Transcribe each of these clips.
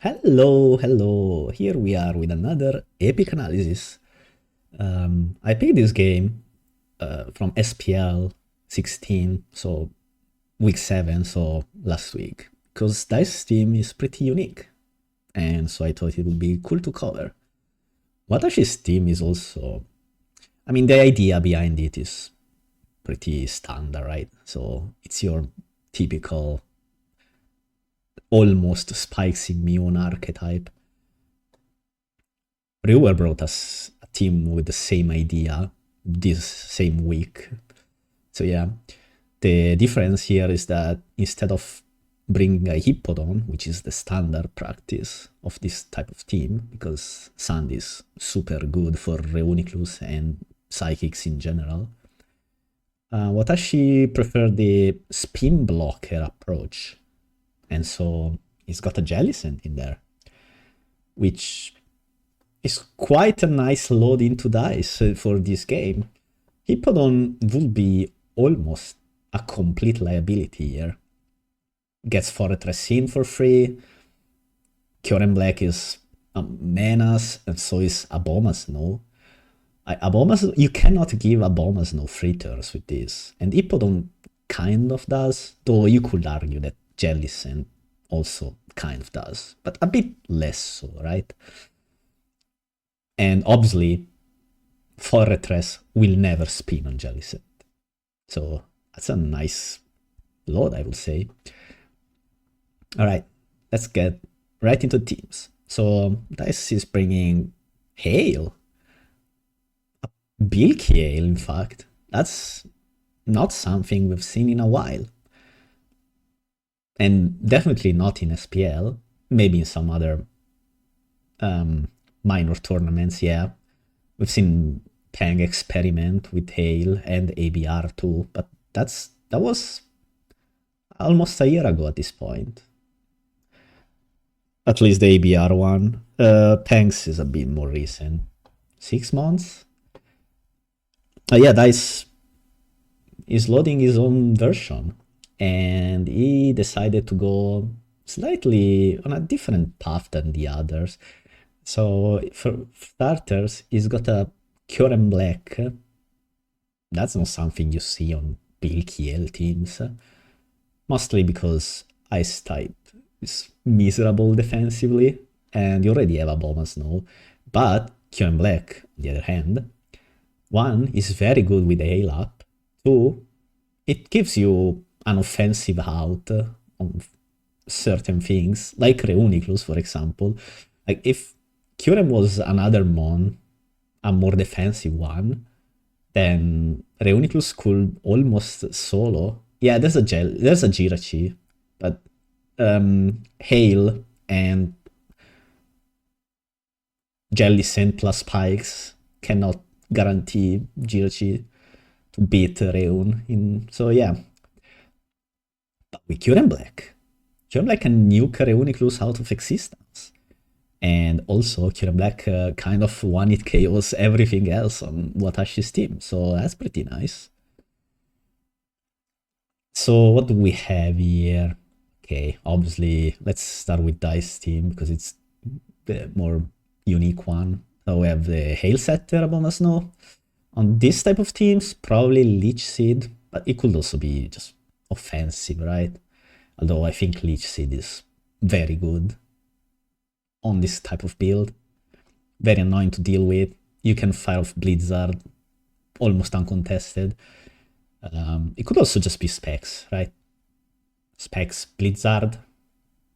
Hello. Here we are with another epic analysis. I picked this game from SPL 16, so week 7, so last week, because this team is pretty unique, and so I thought it would be cool to cover. Watashi's team is also, I mean, the idea behind it is pretty standard, right? So it's your typical almost spikes immune archetype. Brewer brought us a team with the same idea this same week. So yeah, the difference here is that instead of bringing a Hippodon, which is the standard practice of this type of team, because Sand is super good for Reuniclus and Psychics in general, Watashi preferred the spin blocker approach, and so he's got a Jellicent in there, which is quite a nice load into dice for this game. Hippodon will be almost a complete liability here. Gets Fortress in for free. Kyoren Black is a menace, and so is Abomasnow. You cannot give Abomasnow fritters with this, and Hippodon kind of does, though you could argue that Jellicent also kind of does, but a bit less so, right? And obviously, Fortress will never spin on Jellicent. So that's a nice load, I would say. All right, let's get right into teams. So Dice is bringing Hail. A big Hail, in fact. That's not something we've seen in a while. And definitely not in SPL. Maybe in some other minor tournaments, yeah. We've seen Peng experiment with Hail and ABR too, but that was almost a year ago at this point. At least the ABR one. Peng's is a bit more recent. 6 months? Yeah, Dice is loading his own version, and he decided to go slightly on a different path than the others. So for starters, he's got a Kyoren Black. That's not something you see on BL teams. Mostly because Ice type is miserable defensively, and you already have a Abomasnow. But Kyoren Black, on the other hand, 1, is very good with the Hail up. 2, it gives you an offensive out on certain things, like Reuniclus, for example. Like if Kyoren was another Mon, a more defensive one, then Reuniclus could almost solo. Yeah, there's a Jirachi, but Hail and Jellicent plus Spikes cannot guarantee Jirachi to beat Reun. So yeah. But with Kyoren Black can nuke Reuniclus out of existence. And also, Kyoren Black kind of one-hit KOs everything else on Watashi's team, so that's pretty nice. So what do we have here? Okay, obviously, let's start with Dice team, because it's the more unique one. So we have the Hail Setter Abomasnow. On this type of teams, probably Leech Seed, but it could also be just offensive, right? Although I think Leech Seed is very good on this type of build. Very annoying to deal with. You can fire off Blizzard almost uncontested. It could also just be Specs, right? Specs Blizzard,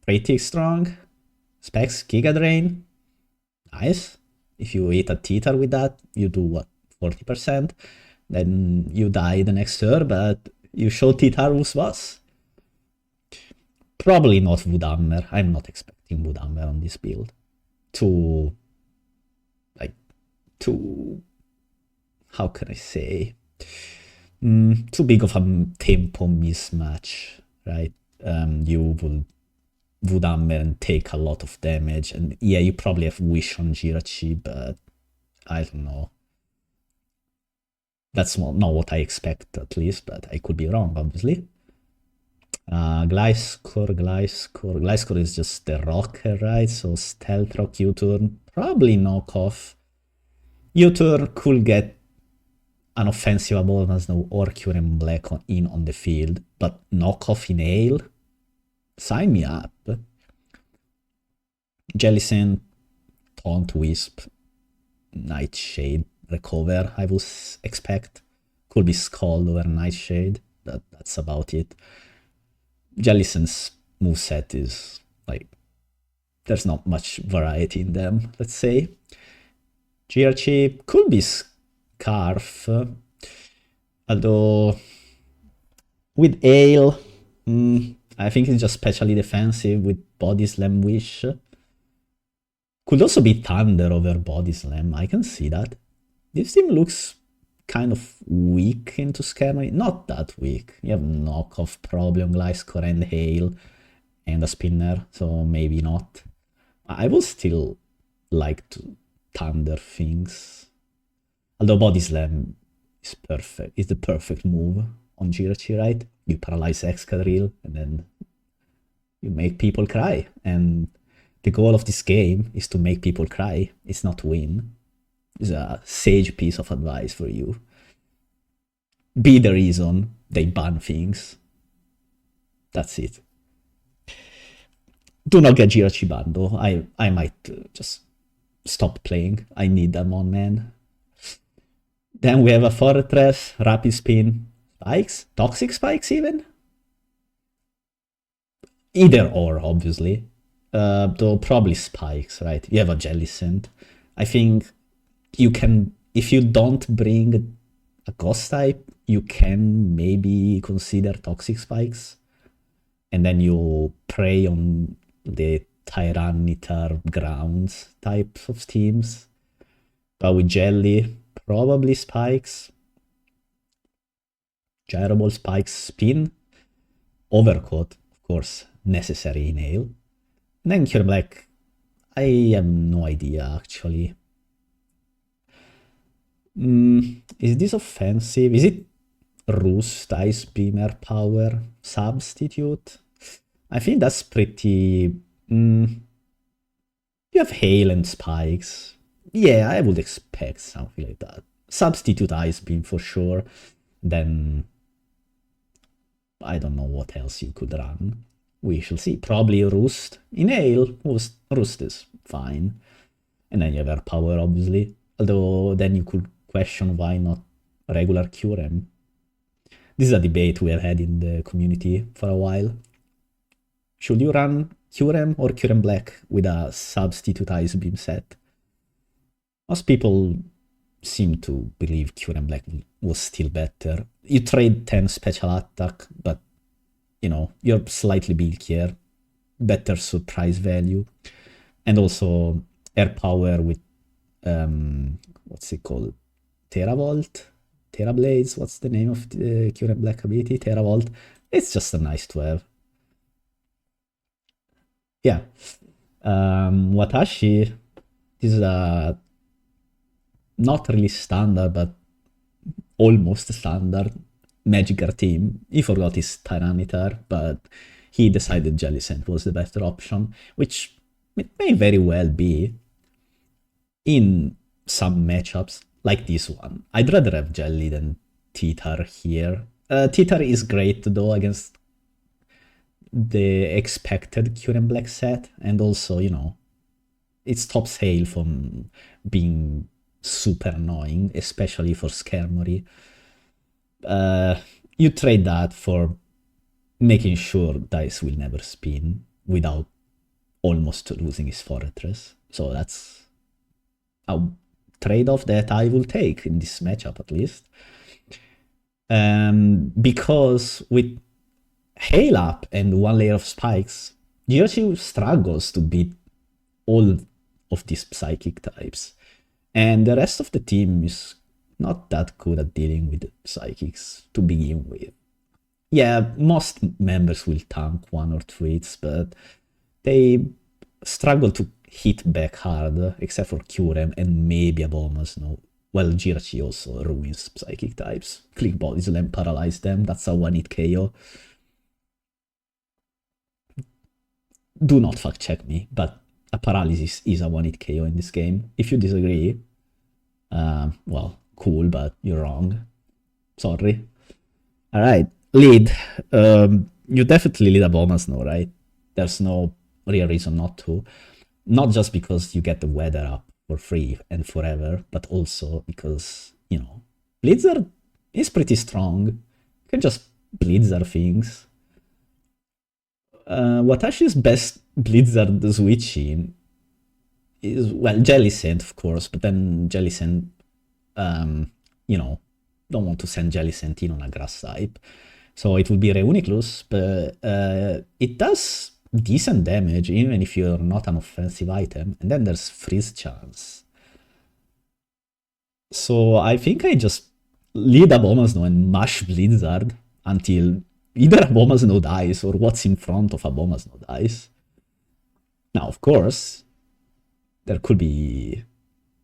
pretty strong. Specs Giga Drain, nice. If you hit a Teeter with that, you do what, 40%? Then you die the next turn, but you show Teeter who's boss. Probably not Woodhammer. I'm not expecting Woodhammer on this build. Too, how can I say? Too big of a tempo mismatch, right? You will Woodhammer and take a lot of damage, and yeah, you probably have Wish on Jirachi, but I don't know. That's not what I expect, at least, but I could be wrong, obviously. Gliscor is just the rocker, right? So Stealth Rock U-turn, probably knockoff. U-turn could get an offensive Abomasnow no or Kyurem Black on the field, but knockoff Inhale? Sign me up. Jellicent, Taunt, Wisp, Nightshade, Recover, I would expect. Could be Scald over Nightshade, but that's about it. Jellicent's moveset is like, there's not much variety in them, let's say. Jirachi could be Scarf, although with Ale, I think it's just specially defensive with Body Slam Wish. Could also be Thunder over Body Slam, I can see that. This team looks kind of weak into Skarmory. Not that weak. You have knockoff Problem, Gliscor and Hail, and a Spinner, so maybe not. I will still like to Thunder things. Although Body Slam is perfect, is the perfect move on Jirachi, right? You paralyze Excadrill, and then you make people cry. And the goal of this game is to make people cry. It's not to win. It's a sage piece of advice for you. Be the reason they ban things. That's it. Do not get Jirachi banned though. I might just stop playing. I need them on, man. Then we have a Fortress, Rapid Spin, Spikes, Toxic Spikes even? Either or, obviously. Though probably Spikes, right? You have a Jellicent. I think you can, if you don't bring a Ghost type, you can maybe consider Toxic Spikes. And then you prey on the Tyranitar grounds types of teams. But with Jelly, probably Spikes. Gyro Ball, Spikes, Spin. Overcoat, of course, necessary Inhale. And then Cure Black, I have no idea actually. Is this offensive? Is it Roost, Ice Beamer Power, Substitute? I think that's pretty... you have Hail and Spikes. Yeah, I would expect something like that. Substitute Ice Beam for sure. Then... I don't know what else you could run. We shall see. Probably Roost. Inhale, Roost is fine. And then you have Air Power, obviously. Although then you could question why not regular Curem. This is a debate we have had in the community for a while. Should you run Curem or Curem Black with a substitute Ice Beam set? Most people seem to believe Curem Black was still better. You trade 10 special attack, but you know, you're slightly bulkier, better surprise value, and also Air Power with what's it called? Teravolt? Terablades? What's the name of the Curem Black ability? Teravolt. It's just a nice to have. Yeah. Watashi is a not really standard, but almost standard Magikarp team. He forgot his Tyranitar, but he decided Jellicent was the better option, which it may very well be in some matchups like this one. I'd rather have Jelly than Titar here. Titar is great though against the expected Curem Black set, and also, you know, it stops Hail from being super annoying, especially for Skarmory. You trade that for making sure Dice will never spin without almost losing his Fortress. So that's a trade-off that I will take in this matchup at least. Because with Hail up and one layer of Spikes, Jirachi struggles to beat all of these Psychic types. And the rest of the team is not that good at dealing with Psychics to begin with. Yeah, most members will tank one or two hits, but they struggle to hit back hard, except for Curem and maybe Abomasnow. Well, Jirachi also ruins Psychic types. Click Body Slam, paralyze them, that's a one-hit KO. do not fact check me, but a paralysis is a 1-hit KO in this game. If you disagree, well, cool, but you're wrong. Sorry. All right, lead. You definitely lead a Abomasnow, right? There's no real reason not to. Not just because you get the weather up for free and forever, but also because, you know, Blizzard is pretty strong. You can just Blizzard things. Watashi's best Blizzard switching is, well, Jellicent, of course, but then Jellicent, you know, don't want to send Jellicent in on a grass type. So it would be Reuniclus, but it does decent damage even if you're not an offensive item. And then there's freeze chance. So I think I just lead Abomasnow and mash Blizzard until either Abomasnow dies or what's in front of Abomasnow dies. Now, of course, there could be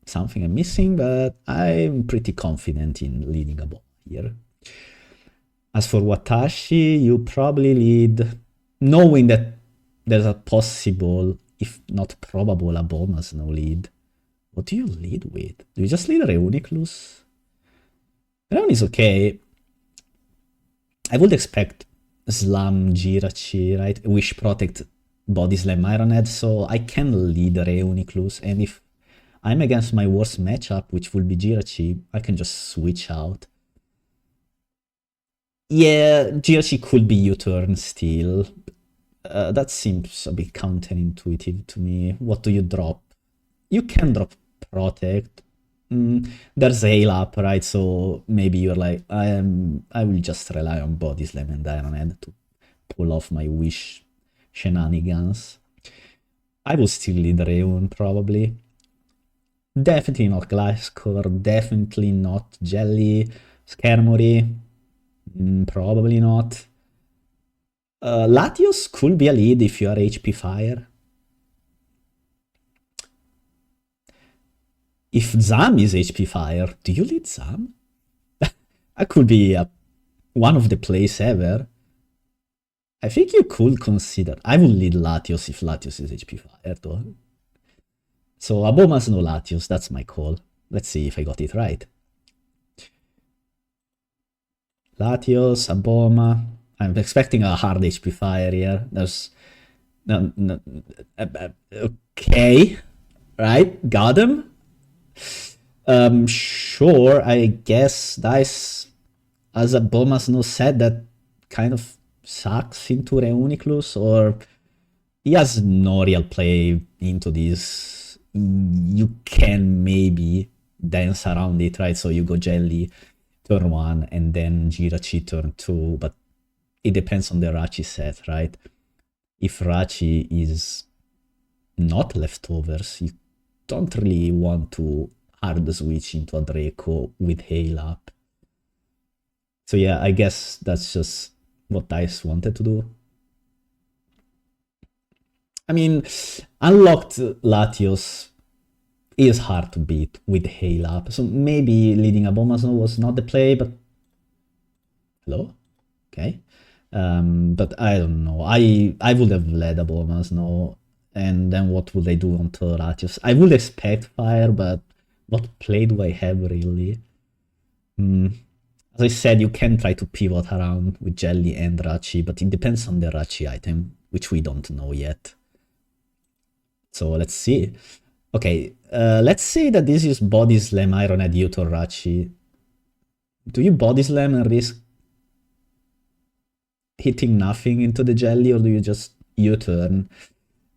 something I'm missing, but I'm pretty confident in leading Aboma here. As for Watashi, you probably lead, knowing that there's a possible, if not probable, Abomasnow lead. What do you lead with? Do you just lead Reuniclus? Reun is okay. I would expect Slam Jirachi, right? Wish Protect Body Slam Iron Head, so I can lead Reuniclus, and if I'm against my worst matchup, which will be Jirachi, I can just switch out. Yeah, Jirachi could be U-turn still. That seems a bit counterintuitive to me. What do you drop? You can drop Protect. There's Hail Up, right? So maybe you're like, I will just rely on Body Slam and Iron Head to pull off my Wish shenanigans. I will still lead Reun, probably. Definitely not Gliscor, definitely not Jelly. Skarmory, probably not. Latios could be a lead if you are HP Fire. If Zam is HP Fire, do you lead Zam? That could be one of the plays ever. I think you could consider. I would lead Latios if Latios is HP Fire, though. So Abomasnow Latios, that's my call. Let's see if I got it right. Latios, Aboma. I'm expecting a hard HP Fire here. There's... okay. Right, got him. Sure, I guess Dice, as Abomasnow said, that kind of sucks into Reuniclus, or he has no real play into this. You can maybe dance around it, right? So you go Jelly turn 1 and then Jirachi turn 2, but it depends on the Rachi set, right? If Rachi is not leftovers, you don't really want to hard switch into a Draco with Hail Up. So yeah, I guess that's just what Dice wanted to do. I mean, unlocked Latios is hard to beat with Hail Up, so maybe leading Abomasnow was not the play, but... Hello? Okay. But I don't know. I would have led Abomasnow, and then what would I do onto Latios? I would expect Fire, but what play do I have, really? As I said, you can try to pivot around with Jelly and Rachi, but it depends on the Rachi item, which we don't know yet. So let's see. Okay, let's say that this is Body Slam Iron Head U-turn Rachi. Do you Body Slam and risk hitting nothing into the Jelly, or do you just U-turn?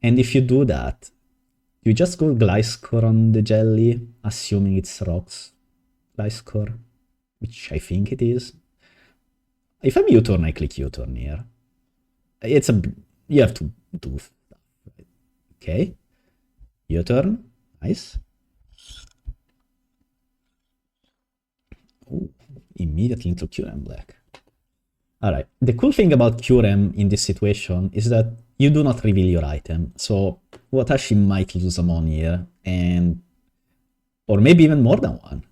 And if you do that, you just go Gliscor on the Jelly, assuming it's Rocks Gliscor, which I think it is. If I'm U-turn, I click U-turn here. It's a... you have to do stuff, right? Okay. U-turn. Nice. Ooh, immediately into Kyurem Black. Alright, the cool thing about Kyurem in this situation is that you do not reveal your item, so Watashi might lose a mon here, and... or maybe even more than one.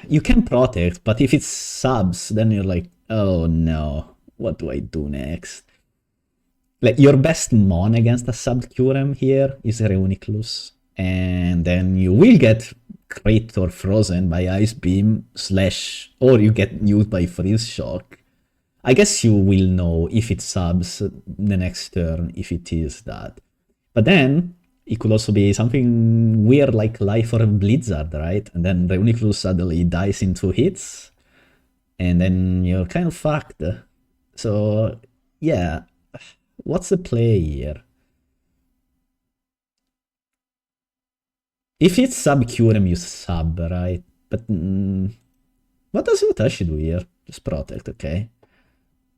You can protect, but if it's subs, then you're like, oh no, what do I do next? Like, your best mon against a Subcurem here is Reuniclus. And then you will get crit or frozen by Ice Beam / or you get nuked by Freeze Shock. I guess you will know if it subs the next turn, if it is that. But then, it could also be something weird like Life or Blizzard, right? And then Reuniclus suddenly dies in 2 hits, and then you're kind of fucked. So, yeah, what's the play here? If it's Subcurem, you sub, right? But what does Watashi do here? Just protect, okay?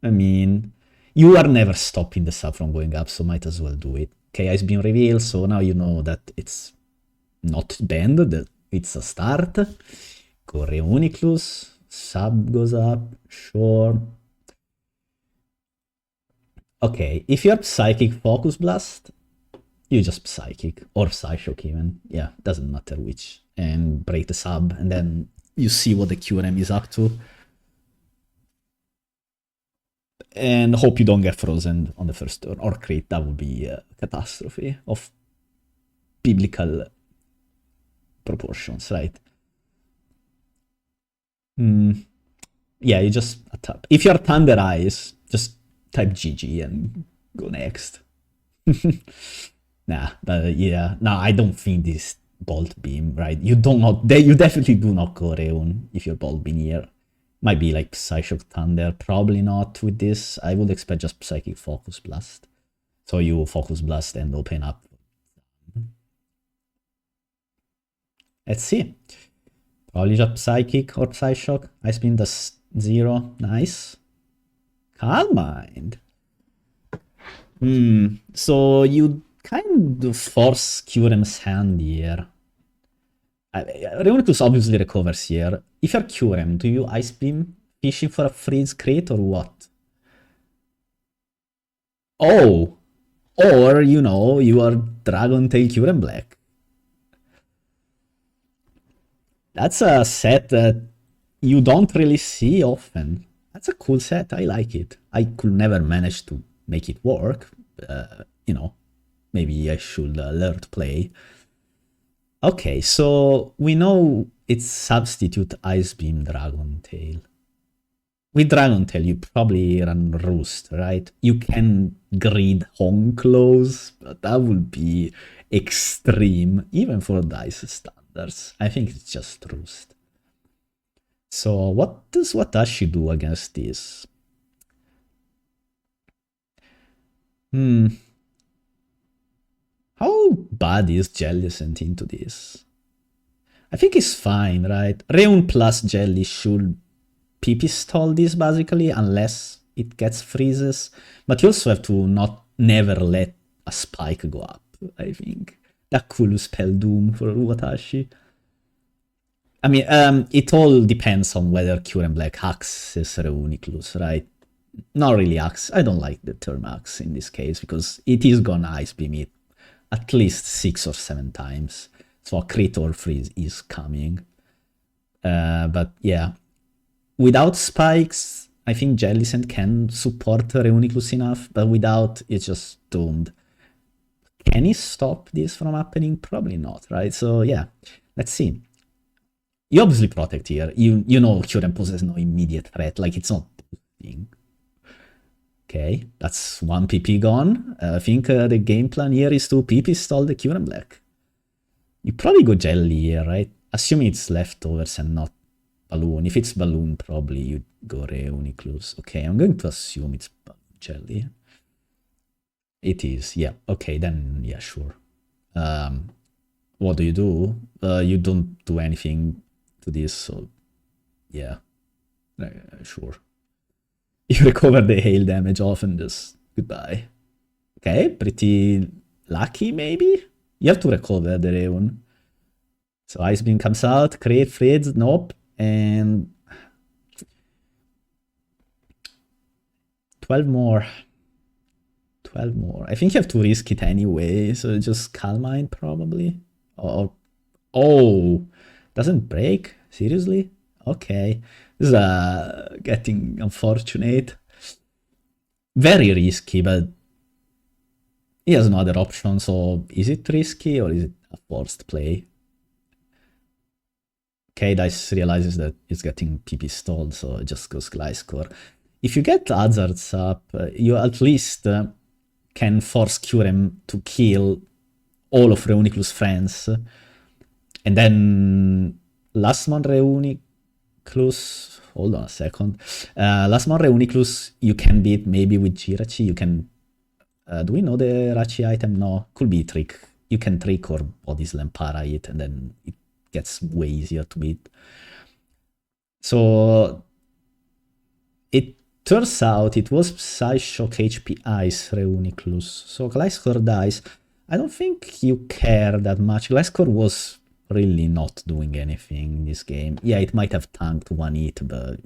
I mean, you are never stopping the sub from going up, so might as well do it. Okay, Ice Beam reveal, so now you know that it's not banned, that it's a start. Go Reuniclus, sub goes up, sure. Okay, if you have Psychic Focus Blast, you just Psychic, or Psyshock even, yeah, doesn't matter which, and break the sub, and then you see what the QRM is up to. And hope you don't get frozen on the first turn, or crit, that would be a catastrophe of biblical proportions, right? Yeah, you just tap. If you're Thunder Eyes, just type GG and go next. Nah, but yeah, no, I don't think this Bolt Beam, right? You definitely do not go Reun if you're Bolt Beam here. Might be like Psyshock Thunder, probably not with this. I would expect just Psychic Focus Blast. So you Focus Blast and open up. Let's see. Probably just Psychic or Psyshock. Ice Beam does 0. Nice. Calm Mind. So you kind of force Curem's hand here. Reuniclus obviously recovers here. If you're Curem, do you Ice Beam fishing for a freeze crit or what? Oh! Or, you know, you are Dragon Tail Curem Black. That's a set that you don't really see often. That's a cool set, I like it. I could never manage to make it work. You know, maybe I should learn to play. Okay, so we know it's substitute Ice Beam Dragon Tail. With Dragon Tail, you probably run Roost, right? You can greed Honklows, but that would be extreme, even for Dice standards. I think it's just Roost. So what does Watashi do against this? How bad is Jelly sent into this? I think it's fine, right? Reun plus Jelly should PP stall this basically, unless it gets freezes. But you also have to never let a spike go up, I think. That could spell doom for Watashi. I mean, it all depends on whether Curem Black hacks is Reuniclus, right? Not really hacks. I don't like the term hacks in this case, because it is gonna Ice Beam it at least 6 or 7 times. So a crit or freeze is coming. But yeah, without spikes, I think Jellicent can support Reuniclus enough, but without, it's just doomed. Can he stop this from happening? Probably not, right? So yeah, let's see. You obviously protect here. You know Curem poses no immediate threat, like it's not boosting. Okay, that's 1 PP gone. I think the game plan here is to PP stall the Curem Black. You probably go Jelly here, right? Assuming it's leftovers and not Balloon. If it's Balloon, probably you go Reuniclus. Okay, I'm going to assume it's Jelly. It is, yeah. Okay, then, yeah, sure. What do? You don't do anything to this, so yeah, sure. You recover the hail damage off and just goodbye. Okay, pretty lucky maybe? You have to recover the Reun. So Ice Beam comes out, create Fritz, nope, and 12 more. 12 more. I think you have to risk it anyway, so just Calm Mind probably. Oh, doesn't break? Seriously? Okay. This is getting unfortunate. Very risky, but he has no other option, so is it risky or is it a forced play? Okay, Dice realizes that it's getting PP stalled, so it just goes Gliscor. If you get Hazards up, you at least can force Curem to kill all of Reuniclus' friends. And then last mon Reuniclus, hold on a second. Last mon Reuniclus you can beat maybe with Jirachi. You can, do we know the Rachi item? No, could be Trick. You can Trick or Body Slam para it, and then it gets way easier to beat. So it turns out it was Psyshock HP Ice Reuniclus. So Gliscor dies. I don't think you care that much. Gliscor was really not doing anything in this game. Yeah, it might have tanked one hit, but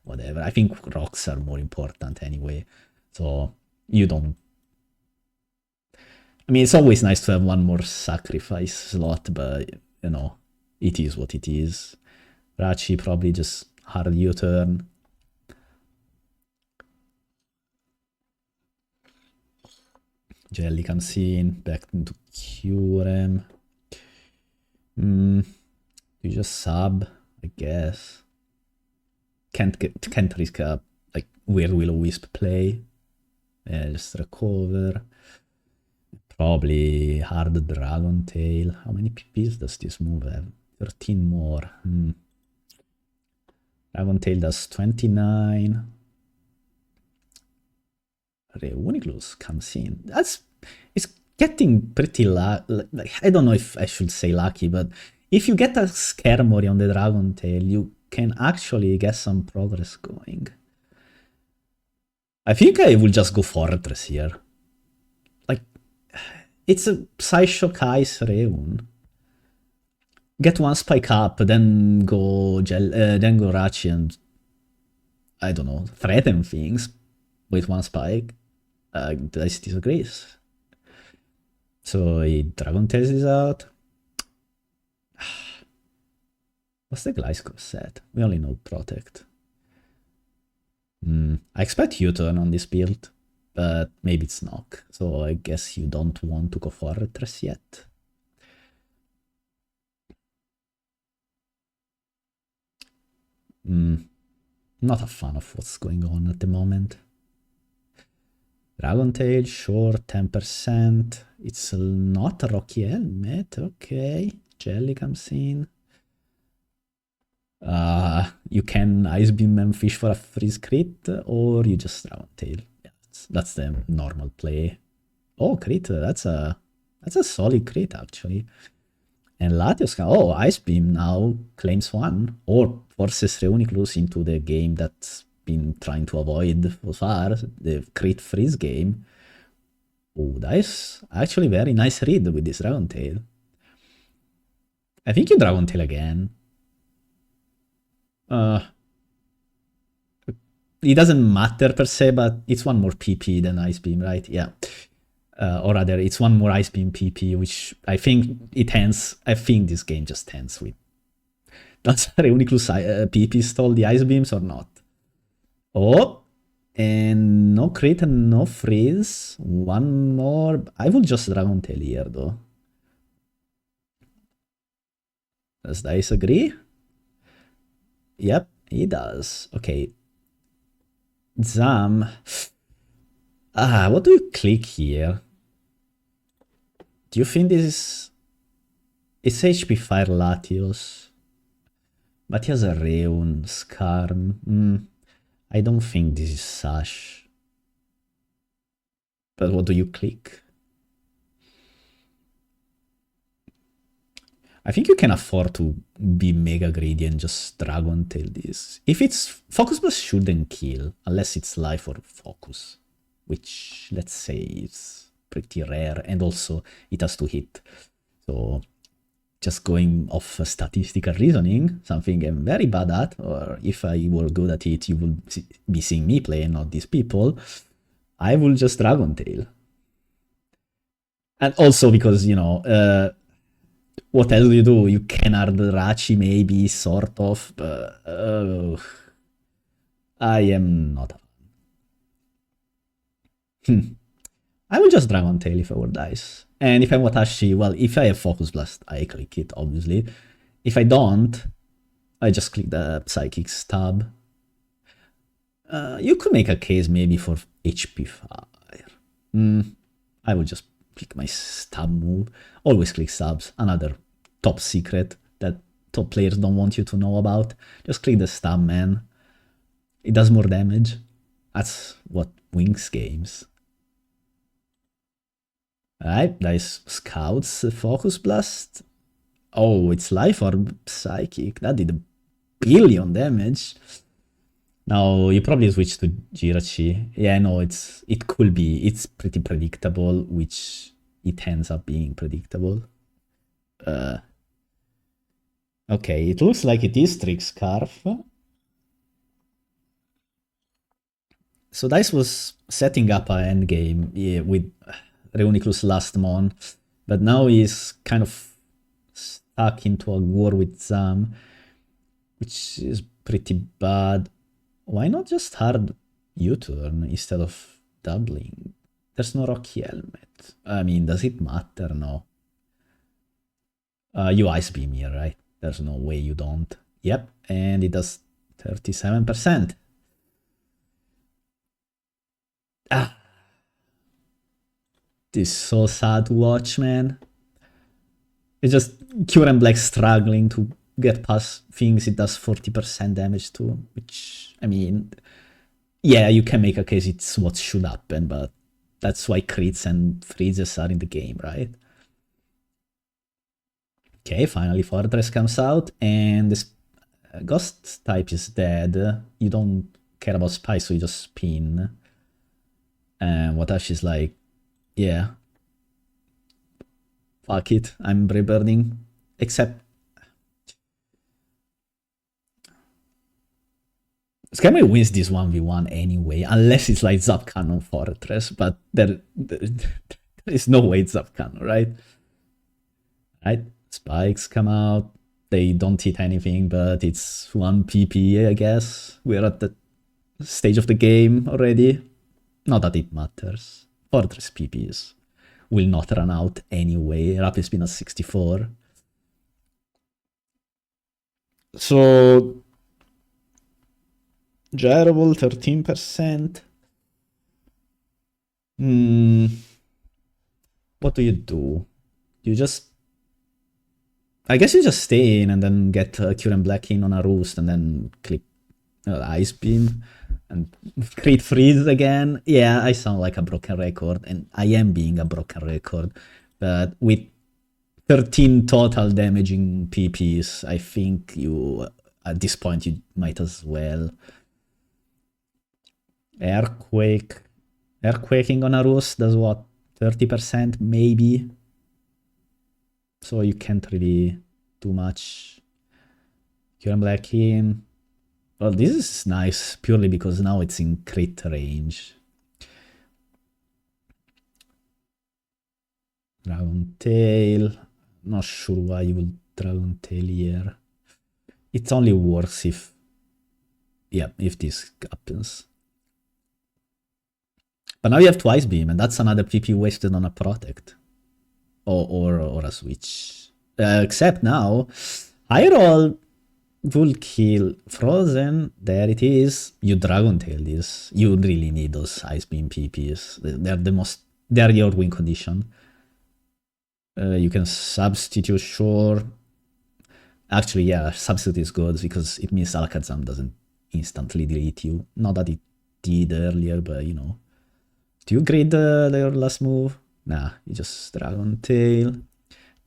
whatever. I think rocks are more important anyway. So you don't... I mean, it's always nice to have one more sacrifice slot, but, you know, it is what it is. Rachi probably just hard U-turn. Jelly comes in, back into Curem. You just sub, I guess. Can't risk a like weird Will-O-Wisp play. Yeah, just recover. Probably hard Dragon Tail. How many PPs does this move have? 13 more. Dragon Tail does 29. Reuniclus comes in. It's getting pretty like, I don't know if I should say lucky, but if you get a Skarmory on the Dragon Tail, you can actually get some progress going. I think I will just go Fortress here. Like, it's a Psyshock Ice Reun. Get one Spike up, then go Rachi and, I don't know, threaten things with one Spike. Dice disagrees. So he Dragon Tails this out. What's the Gliscor set? We only know Protect. I expect U-turn on this build, but maybe it's Knock. So I guess you don't want to go Fortress yet. Not a fan of what's going on at the moment. Dragon Tail, sure, 10%. It's not a Rocky Helmet, okay. Jelly comes in. You can Ice Beam and fish for a freeze crit, or you just Dragon Tail. Yeah, that's the normal play. Oh, crit, that's a solid crit actually. And Latios can, oh, Ice Beam now claims one, or forces Reuniclus into the game that's been trying to avoid so far, the crit freeze game. Oh, that is actually very nice read with this Dragon Tail. I think you Dragon Tail again. It doesn't matter per se, but it's one more PP than Ice Beam, right? Yeah. Or rather, it's one more Ice Beam PP, which I think it ends. I think this game just ends with. Does Reuniclus PP stall the Ice Beams or not? Oh, and no crit and no freeze. One more. I will just Dragon Tail here, though. Does Dice agree? Yep, he does. Okay. Zam. What do you click here? Do you think this is... It's HP Fire Latios. But he has a Reun, Skarm. I don't think this is Sash. But what do you click? I think you can afford to be mega greedy and just Dragon Tail this. If it's Focus Blast shouldn't kill, unless it's Life or Focus. Which, let's say, is pretty rare, and also it has to hit. So, just going off statistical reasoning, something I'm very bad at, or if I were good at it, you would be seeing me play, not these people, I will just Dragon Tail. And also because, you know, what else do you do? You can hard Rachi maybe, sort of, but I am not a fan. I will just Dragon Tail if I were dice. And if I'm Watashi, well, if I have Focus Blast, I click it, obviously. If I don't, I just click the Psychic Stab. You could make a case maybe for HP Fire. I will just pick my stab move. Always click stabs. Another top secret that top players don't want you to know about. Just click the stab, man. It does more damage. That's what wins games. Alright, nice Scouts Focus Blast. Oh, it's Life Orb Psychic. That did a billion damage. Now you probably switch to Jirachi. Yeah, no, it could be. It's pretty predictable, which it ends up being predictable. Okay, it looks like it is Trick Scarf. So Dice was setting up an endgame, yeah, with Reuniclus last month, but now he's kind of stuck into a war with Zam, which is pretty bad. Why not just hard U-turn instead of doubling? There's no Rocky Helmet. I mean, does it matter? No. You Ice Beam here, right? There's no way you don't. Yep, and it does 37%. This is so sad to watch, man. It's just Cure and Black struggling to get past things it does 40% damage to, which, I mean, yeah, you can make a case it's what should happen, but that's why crits and freezes are in the game, right? Okay, finally Fortress comes out, and this Ghost type is dead. You don't care about Spike, so you just spin. And Watashi's like, yeah, fuck it, I'm rebirding. Except Skymay wins this 1v1 anyway, unless it's like Zap Cannon Fortress, but there is no way it's Zap Cannon, right? Right? Spikes come out, they don't hit anything, but it's 1 PP, I guess. We're at the stage of the game already. Not that it matters. Fortress PPs will not run out anyway. Rapid spin at 64. So Gyrable 13%. What do? You just... I guess you just stay in and then get Cure and Black in on a Roost and then click Ice Beam and crit freeze again. Yeah, I sound like a broken record, and I am being a broken record. But with 13 total damaging PPs, I think you, at this point, you might as well. Earthquaking on a Roost does what? 30% maybe? So you can't really do much. Cure and Black in. Well, this is nice purely because now it's in crit range. Dragon Tail. Not sure why you will Dragon Tail here. It only works if... yeah, if this happens. But now you have Twice Beam, and that's another PP wasted on a Protect. Or a switch. Except now, High Roll will kill Frozen. There it is. You Dragon Tail this. You really need those Ice Beam PPs. They're your win condition. You can substitute, sure. Actually, yeah, substitute is good because it means Alakazam doesn't instantly delete you. Not that it did earlier, but you know. Do you grade your last move? Nah, you just Dragon Tail.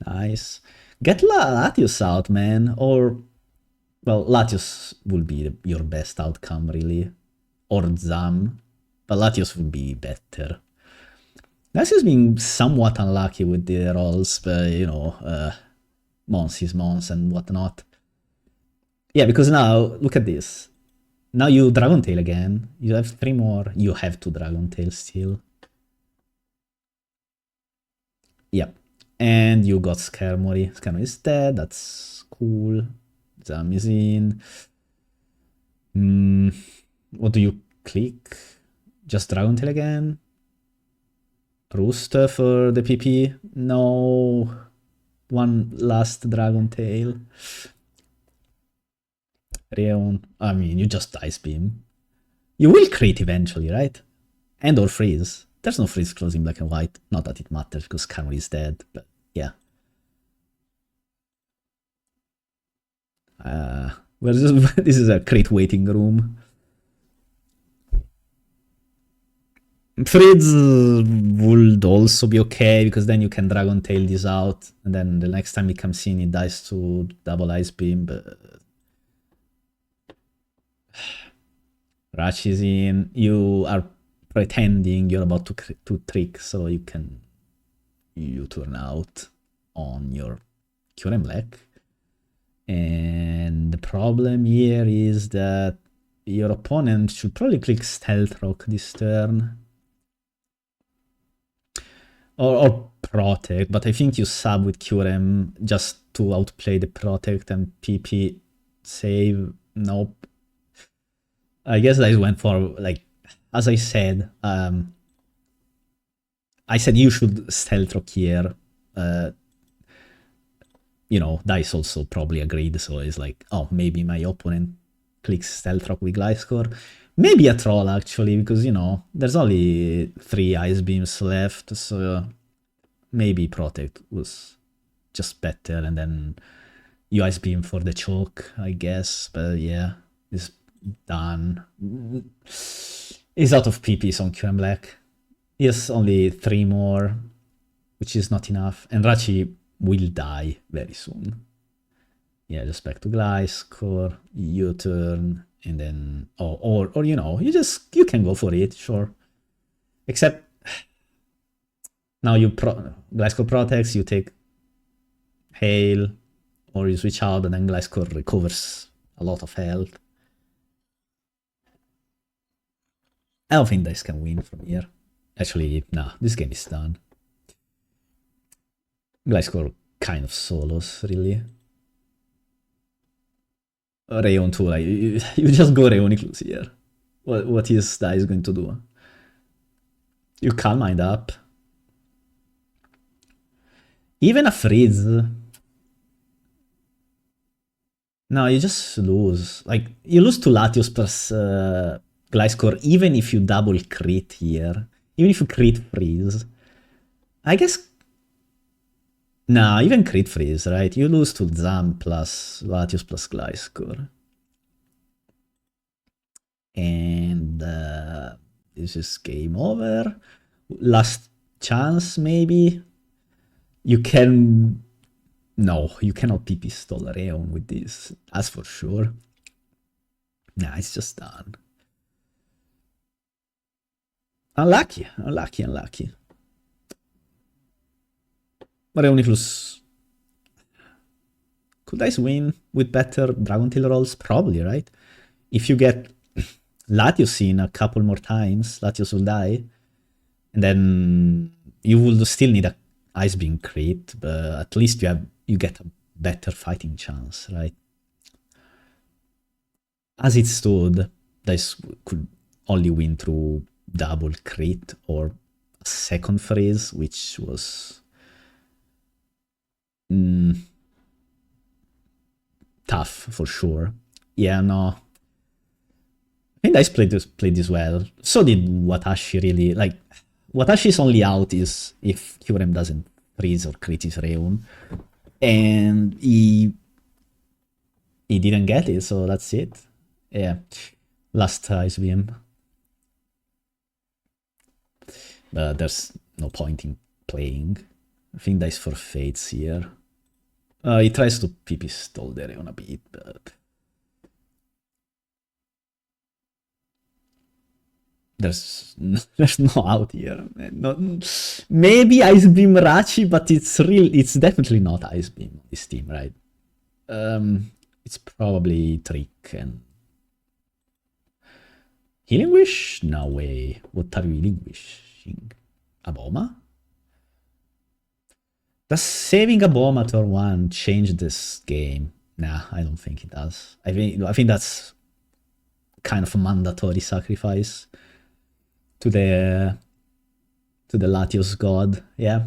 Nice. Get Latios out, man. Or, well, Latios will be your best outcome, really. Or Zam. But Latios would be better. Latios has been somewhat unlucky with the rolls, but, you know, Mons is Mons and whatnot. Yeah, because now, look at this. Now you Dragon Tail again. You have 3 more. You have to Dragon Tail still. Yep. And you got Skarmory. Skarmory is dead. That's cool. Zam is in. What do you click? Just Dragon Tail again? Rooster for the PP. No. One last Dragon Tail. Reon. I mean, you just Ice Beam. You will crit eventually, right? And or freeze. There's no freeze close in black and white. Not that it matters because Camry is dead, but yeah. This is a crit waiting room. Freeze would also be okay because then you can Dragon Tail this out, and then the next time it comes in, it dies to double Ice Beam. But Ratch is in. You are pretending you're about to trick, so you turn out on your Curem Black. And the problem here is that your opponent should probably click Stealth Rock this turn. Or Protect, but I think you sub with Curem just to outplay the Protect and PP save. Nope. I guess I went for, like, as I said you should Stealth Rock here. You know, Dice also probably agreed, so it's like, oh, maybe my opponent clicks Stealth Rock with Gliscor. Maybe a Troll, actually, because, you know, there's only 3 Ice Beams left, so maybe Protect was just better, and then you Ice Beam for the choke, I guess, but yeah, it's done. He's out of PPs on Curem Black. He has only 3 more, which is not enough, and Rachi will die very soon. Yeah, just back to Gliscor, U-turn, and then or you know, you can go for it, sure. Except now Gliscor protects, you take Hail, or you switch out, and then Gliscor recovers a lot of health. I don't think Dice can win from here. Actually, nah, this game is done. Gliscor kind of solos, really. Rayon too, like, you just go Rayoniclus here. What is Dice going to do? You Calm Mind up. Even a freeze. No, you just lose. Like, you lose to Latios plus Gliscor even if you double crit here. Even if you crit freeze. I guess... Nah, even crit freeze, right? You lose to Zam plus Latios plus Gliscor. And this is game over. Last chance, maybe? You can... No, you cannot PP stall Rayon with this. That's for sure. Nah, it's just done. Unlucky. Rayoniclus. Could Dice win with better Dragon Tail rolls? Probably, right? If you get Latios in a couple more times, Latios will die. And then you will still need a Ice Beam crit, but at least you get a better fighting chance, right? As it stood, Dice could only win through double crit or a second freeze, which was tough for sure. Yeah, no. I think Dice played this well. So did Watashi, really. Like, Watashi's only out is if Curem doesn't freeze or crit his Rayon. And he didn't get it, so that's it. Yeah. Last Ice Beam. But there's no point in playing. I think Dice forfeits here. He tries to PP stall the Rayon a bit, but... There's no out here. Maybe Ice Beam Rachi, but it's definitely not Ice Beam on this team, right? It's probably Trick and Healing Wish? No way. What are you Healing Wishing? Aboma? Does saving Aboma turn 1 change this game? Nah, I don't think it does. I think that's kind of a mandatory sacrifice to the to the Latios god. Yeah.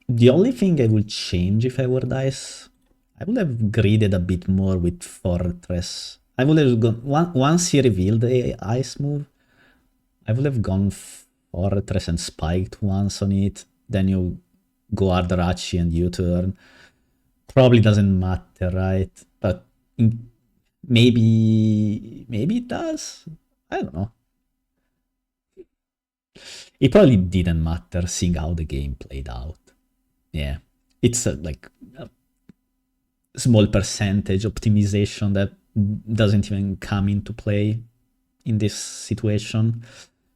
The only thing I would change if I were Dice, I would have greeded a bit more with Fortress. I would have gone, once he revealed the ice move, I would have gone Fortress and spiked once on it, then you go Ardarachi and U-turn. Probably doesn't matter, right? But maybe it does? I don't know. It probably didn't matter seeing how the game played out. Yeah, it's like a small percentage optimization that doesn't even come into play in this situation.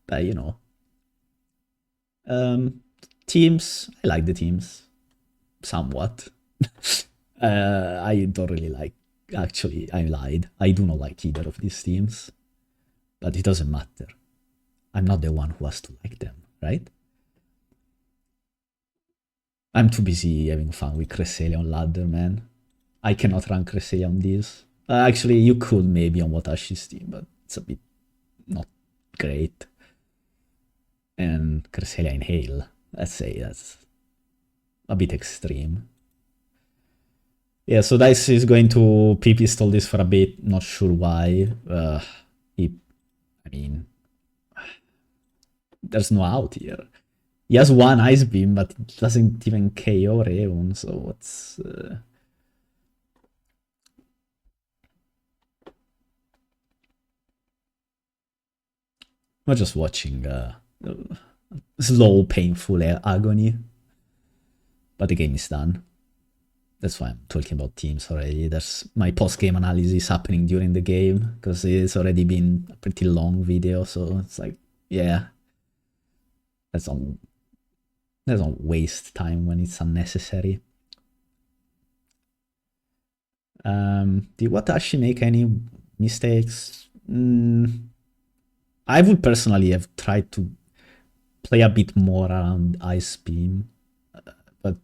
But you know, teams, I like the teams somewhat. I don't really like. Actually, I lied. I do not like either of these teams, but it doesn't matter. I'm not the one who has to like them, right? I'm too busy having fun with Cresselia on ladder, man. I cannot run Cresselia on this. Actually, you could maybe on Watashi's team, but it's a bit not great. And Cresselia in Hail, let's say that's a bit extreme. Yeah, so Dice is going to P-pistol this for a bit, not sure why. I mean, there's no out here. He has one Ice Beam, but it doesn't even KO Reun, so what's... We're just watching slow, painful agony. But the game is done. That's why I'm talking about teams already. There's my post-game analysis happening during the game, because it's already been a pretty long video, so it's like, yeah. Let's not waste time when it's unnecessary. Did Watashi make any mistakes? I would personally have tried to play a bit more around Ice Beam. But,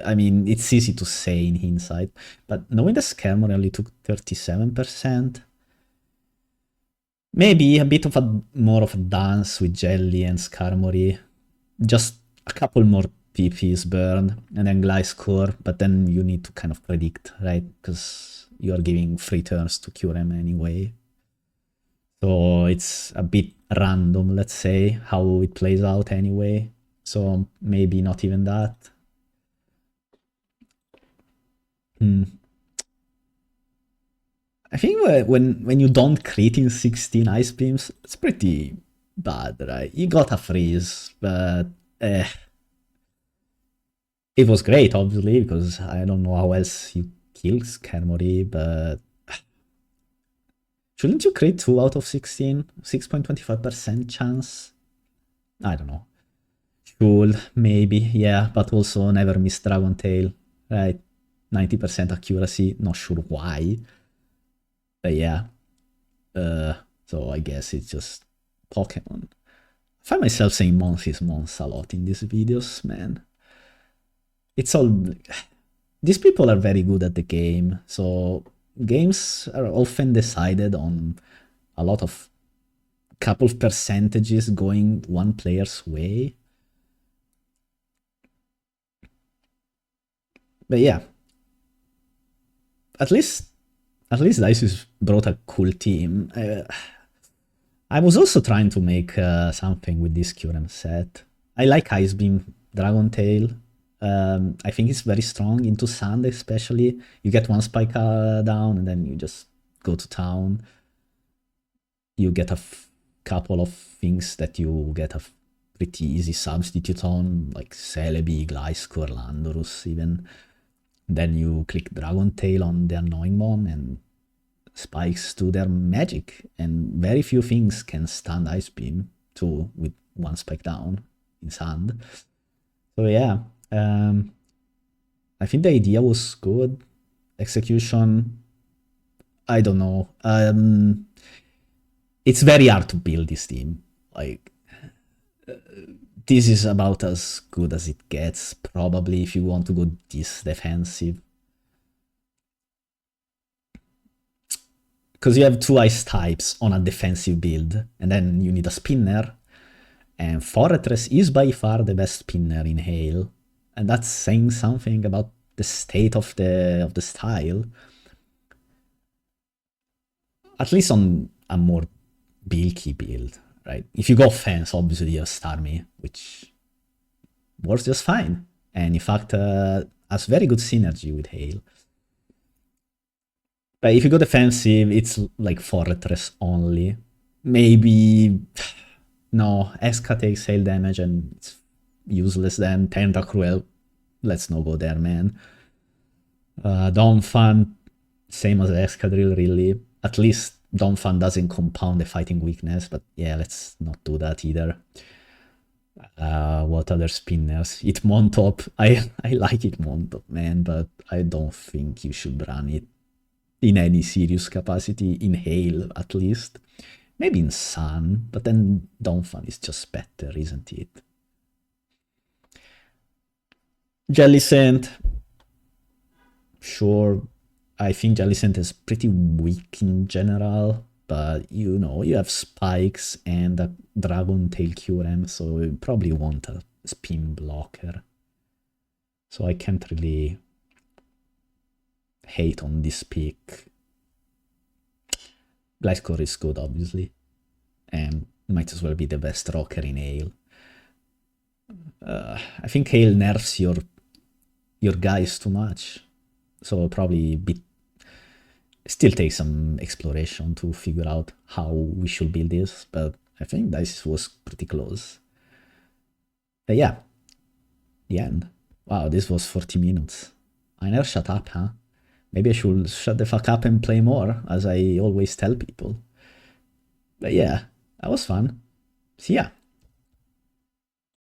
I mean, it's easy to say in hindsight. But knowing the Skarmory only took 37%, maybe a bit of more of a dance with Jelly and Skarmory. Just a couple more PPs burn and then Gliscor, but then you need to kind of predict, right? Because you're giving 3 turns to cure him anyway. So it's a bit random, let's say, how it plays out anyway. So maybe not even that. I think when you don't crit in 16 Ice Beams, it's pretty bad, right? You got a freeze, but it was great, obviously, because I don't know how else you kill Skarmory, but shouldn't you crit 2 out of 16? 6.25% chance? I don't know. Should, maybe, yeah, but also never miss Dragon Tail, right? 90% accuracy, not sure why. But yeah. So I guess it's just Pokemon. I find myself saying Mons is Mons a lot in these videos, man. It's all... These people are very good at the game, so games are often decided on a lot of couple of percentages going one player's way. But yeah, at least Dice brought a cool team. I was also trying to make something with this Kyurem set. I like Ice Beam, Dragon Tail. I think it's very strong into Sand, especially. You get one spike down and then you just go to town. You get a couple of things that you get a pretty easy substitute on, like Celebi, Gliscor, Landorus even. Then you click Dragon Tail on the Annoyingmon and spikes to their magic. And very few things can stand Ice Beam too with one spike down in Sand. So yeah. I think the idea was good. Execution, I don't know. It's very hard to build this team. Like, this is about as good as it gets, probably, if you want to go this defensive. because you have 2 ice types on a defensive build, and then you need a spinner, and Fortress is by far the best spinner in Hail, and that's saying something about the state of the style. At least on a more bulky build, right? If you go fence, obviously you have Starmie, which works just fine, and in fact has very good synergy with Hail. But if you go defensive, it's like Fortress only. Maybe... No, Eska takes Hail damage and it's useless then. Tentacruel, let's not go there, man. Donphan, same as Escadrille, really. At least Donphan doesn't compound the fighting weakness, but yeah, let's not do that either. What other spinners? Hitmontop. I like Hitmontop, man, but I don't think you should run it in any serious capacity, in Hail at least. Maybe in Sun, but then Donphan is just better, isn't it? Jellicent. Sure, I think Jellicent is pretty weak in general, but you know, you have Spikes and a Dragon Tail Curem, so you probably want a spin blocker. So I can't really hate on this pick. Gliscor is good, obviously, and might as well be the best rocker in Hail. I think Hail nerfs your guys too much, so probably still take some exploration to figure out how we should build this, but I think this was pretty close. But yeah, the end. Wow, this was 40 minutes. I never shut up, huh? Maybe I should shut the fuck up and play more, as I always tell people. But yeah, that was fun. See ya.